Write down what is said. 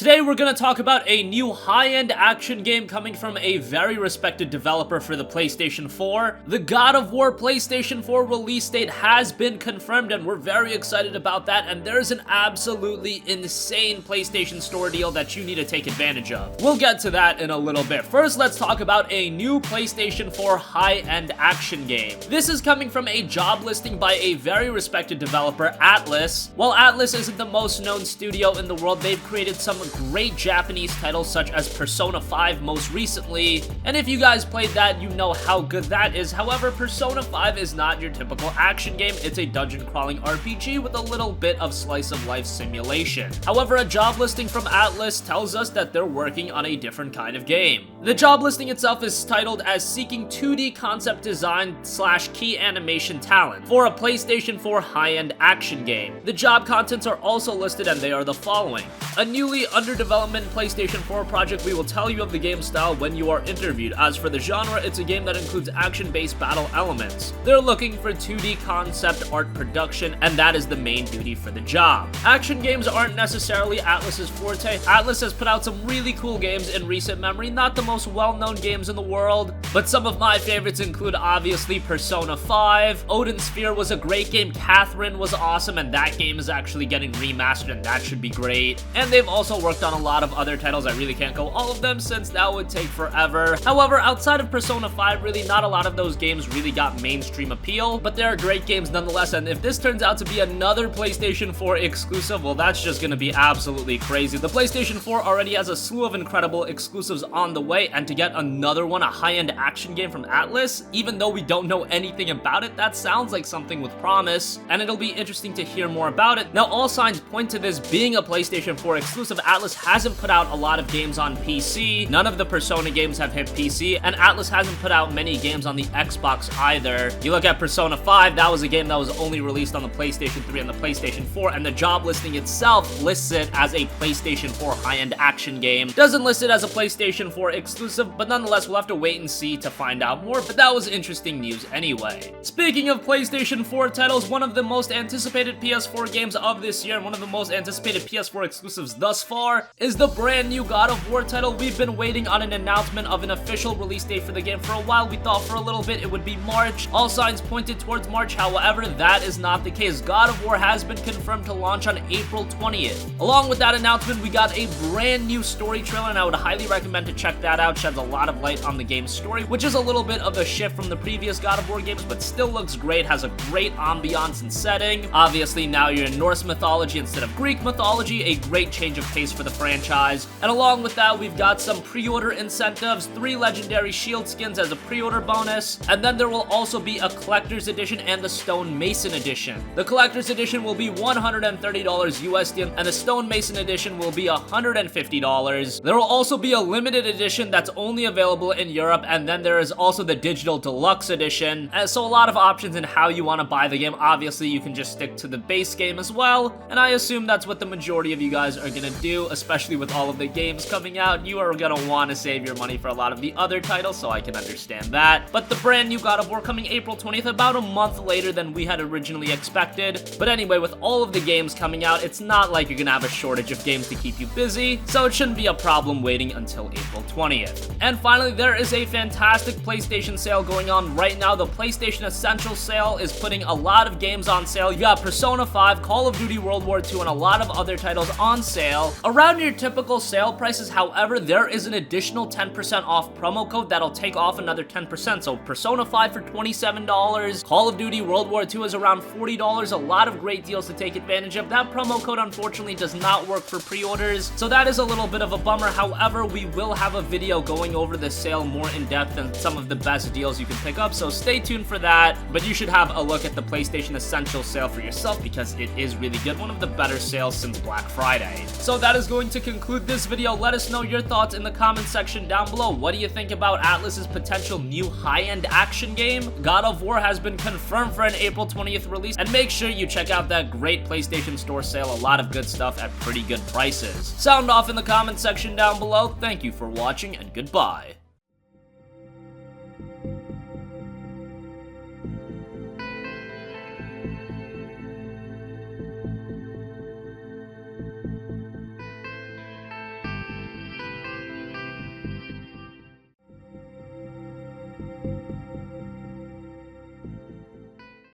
Today we're going to talk about a new high-end action game coming from a very respected developer for the PlayStation 4. The God of War PlayStation 4 release date has been confirmed and we're very excited about that, and there's an absolutely insane PlayStation Store deal that you need to take advantage of. We'll get to that in a little bit. First, let's talk about a new PlayStation 4 high-end action game. This is coming from a job listing by a very respected developer, Atlus. While Atlus isn't the most known studio in the world, they've created some great Japanese titles such as Persona 5 most recently, and if you guys played that, you know how good that is. However, Persona 5 is not your typical action game. It's a dungeon crawling RPG with a little bit of slice of life simulation. However, a job listing from Atlus tells us that they're working on a different kind of game. The job listing itself is titled as seeking 2D concept design / key animation talent for a PlayStation 4 high-end action game. The job contents are also listed and they are the following: a newly under development PlayStation 4 project. We will tell you of the game style when you are interviewed. As for the genre, it's a game that includes action-based battle elements. They're looking for 2D concept art production, and that is the main duty for the job. Action games aren't necessarily Atlus's forte. Atlus has put out some really cool games in recent memory, not the most well-known games in the world, but some of my favorites include obviously Persona 5, Odin Sphere was a great game, Catherine was awesome, and that game is actually getting remastered and that should be great. And they've also worked on a lot of other titles. I really can't go all of them since that would take forever. However, outside of Persona 5, really not a lot of those games really got mainstream appeal, but they're great games nonetheless, and if this turns out to be another PlayStation 4 exclusive, well, that's just gonna be absolutely crazy. The PlayStation 4 already has a slew of incredible exclusives on the way, and to get another one, a high-end action game from Atlus, even though we don't know anything about it, that sounds like something with promise, and it'll be interesting to hear more about it. Now, all signs point to this being a PlayStation 4 exclusive. Atlus hasn't put out a lot of games on PC. None of the Persona games have hit PC, and Atlus hasn't put out many games on the Xbox either. You look at Persona 5, that was a game that was only released on the PlayStation 3 and the PlayStation 4, and the job listing itself lists it as a PlayStation 4 high-end action game. Doesn't list it as a PlayStation 4 exclusive, but nonetheless, we'll have to wait and see to find out more, but that was interesting news anyway. Speaking of PlayStation 4 titles, one of the most anticipated PS4 games of this year, and one of the most anticipated PS4 exclusives thus far, is the brand new God of War title. We've been waiting on an announcement of an official release date for the game for a while. We thought for a little bit it would be March. All signs pointed towards March, however, that is not the case. God of War has been confirmed to launch on April 20th. Along with that announcement, we got a brand new story trailer, and I would highly recommend to check that out. Sheds a lot of light on the game's story, which is a little bit of a shift from the previous God of War games, but still looks great, has a great ambiance and setting. Obviously, now you're in Norse mythology instead of Greek mythology, a great change of pace for the franchise. And along with that, we've got some pre-order incentives, 3 legendary shield skins as a pre-order bonus, and then there will also be a collector's edition and the Stone Mason edition. The collector's edition will be $130 USD, and the Stone Mason edition will be $150. There will also be a limited edition that's only available in Europe, and then there is also the digital deluxe edition, and so a lot of options in how you want to buy the game. Obviously, you can just stick to the base game as well, and I assume that's what the majority of you guys are gonna do, especially with all of the games coming out. You are gonna want to save your money for a lot of the other titles, so I can understand that. But the brand new God of War coming April 20th, about a month later than we had originally expected. But anyway, with all of the games coming out, it's not like you're gonna have a shortage of games to keep you busy, so it shouldn't be a problem waiting until April 20th. And finally, there is a fantastic PlayStation sale going on right now. The PlayStation Essentials sale is putting a lot of games on sale. You got Persona 5, Call of Duty World War II, and a lot of other titles on sale. Around your typical sale prices, however, there is an additional 10% off promo code that'll take off another 10%. So Persona 5 for $27, Call of Duty World War II is around $40, a lot of great deals to take advantage of. That promo code unfortunately does not work for pre-orders, so that is a little bit of a bummer. However, we will have a video going over the sale more in depth and some of the best deals you can pick up, so stay tuned for that. But you should have a look at the PlayStation Essentials sale for yourself because it is really good, one of the better sales since Black Friday. So that is going to conclude this video. Let us know your thoughts in the comment section down below. What do you think about Atlus's potential new high-end action game? God of War has been confirmed for an April 20th release, and make sure you check out that great PlayStation Store sale. A lot of good stuff at pretty good prices. Sound off in the comment section down below. Thank you for watching, and goodbye.